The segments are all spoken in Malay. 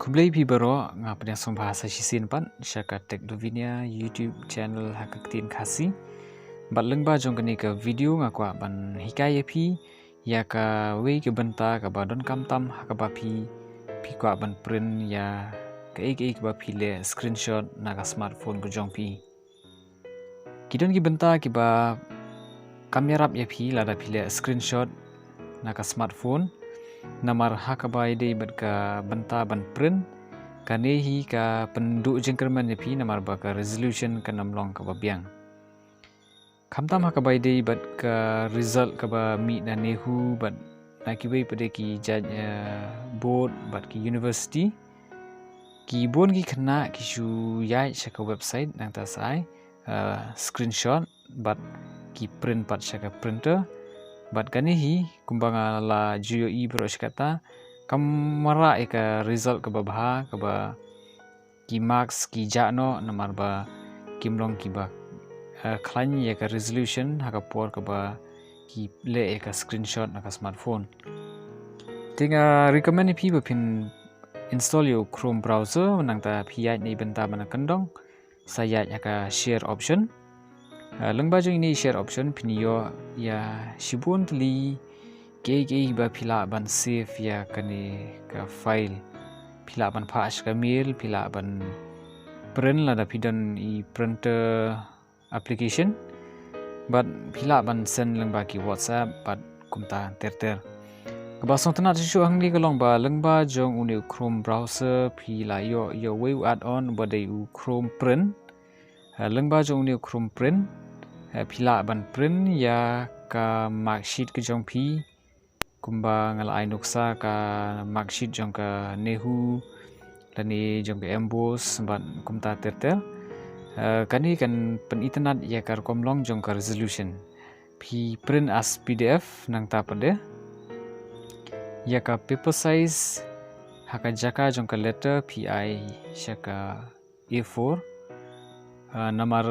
Kublai bibaro ngapnya song bahasa sisin pan syaka tek dovinia YouTube channel hakaktin khasi batleng ba jong kani ka video ngakwa ban hikaya pi ya ka wei ke benta ka ba don kamtam hakaba pi kwa ban print ya ka ek ba pi le screenshot na ka smartphone ko jong pi kidon ki benta ki ba kamera ya pi lada pi le screenshot na ka smartphone namar hakaba ide bat ka benta ban print kanehi ka penduk jengkerman pi namar ba ka resolution ka namlong ka babiang kamtam hakaba ide bat ka result ka ba mi na nehu bat nakibai pada ki board bat ki university ki bon ki kena ki shu yai shaka website nang ta sai screenshot bat ki print pat shaka printer bat kanehi kumbanga la juyo i bro shikata kamara eka result ka babha ka ba ki marks ki jano namar ba kimlong ki ba klan ya ka resolution haka por ka ba ki le eka screenshot na ka smartphone tinga recommend pi ba pin install yo Chrome browser nang ta pi ni benta mana kendong saya ya ka share option lengba jong ini share option pinio ya shibun tli ke ba pila ban save ya kani ka file pila ban pass ka mail pila ban print la da pidan I printer application but pila ban send lengba ki WhatsApp but kumta ter kabasong tanat shu hangli kalong ba lengba jong uni Chrome browser pila yo way add on badai u Chrome print lengba jong uni Chrome print pila ban print ya ka marksheet ke jong pi kumba ngalai nuksa ka marksheet jong ka nehu lani jong ka emboss ban kumta ter kani kan pen internet ya kar komlong jong ka resolution pi print as PDF nang ta pade ya ka paper size haka jaka jong ka letter PI shaka A4 namar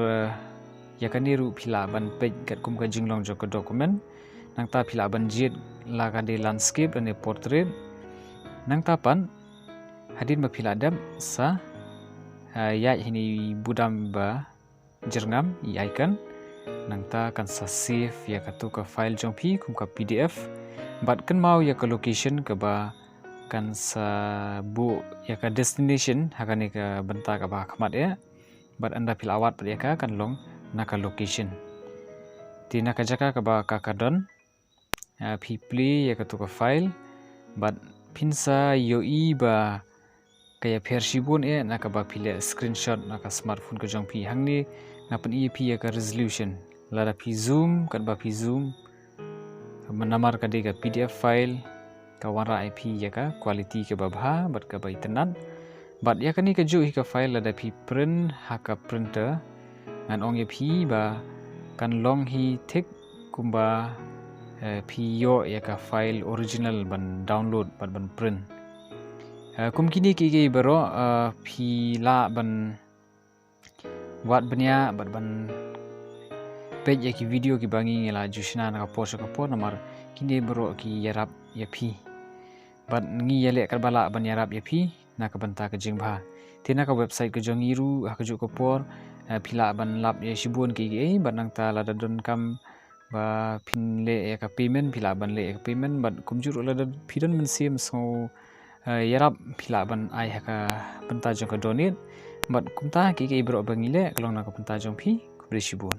ya kaniru pila ban page kat kum ka jinglong jong ka dokumen nang ta pila ban jet la ka de landscape dan portrait nang ta pan hadin ba pila dam sa ya hini budam ba jerngam I icon nang ta kan sa save ya ka tu ka file jong pi kum ka PDF bat kan mau ya ka location ka ba kan sa bu ya ka destination hakane ka benta ka ba khmat ya bat anda pila awat ya ka kan long naka location ti naka jaka ka ba kakadon pi play ya ka tu ka file bat pinsa yo I ba kaya persibun naka ba pile screenshot naka smartphone ko jong pi hangni ngapan I pi ya ka resolution lada pi zoom kan ba pi zoom menamar ka de ka PDF file ka wara IP ya ka quality ka babha bat ka ba itenan bat ya kani ka ju ka file lada pi print haka printer ngan ong pi ba kan long hi tek kumba pi yo ya ka file original ban download ban print kum kini ki baro pi la ban wat banya ban page ya ki video ki bangi ngela jushna na ka po namar kini baro ki yarap ya pi bat ngi yale kar bala ban yarap ya pi na ka banta ka jingba tina ka website ka jongiru ha ka ju ko por pila ban lap ya shibun ki ban nang ta la don kam ba pin le ya ka payment pila ban le ya ka payment bat kumjur la pidon men sim so yarap pila ban ai ha ka banta jong ka donate bat kumta ki bro bangi le kalong na ka banta jong pi kubre shibun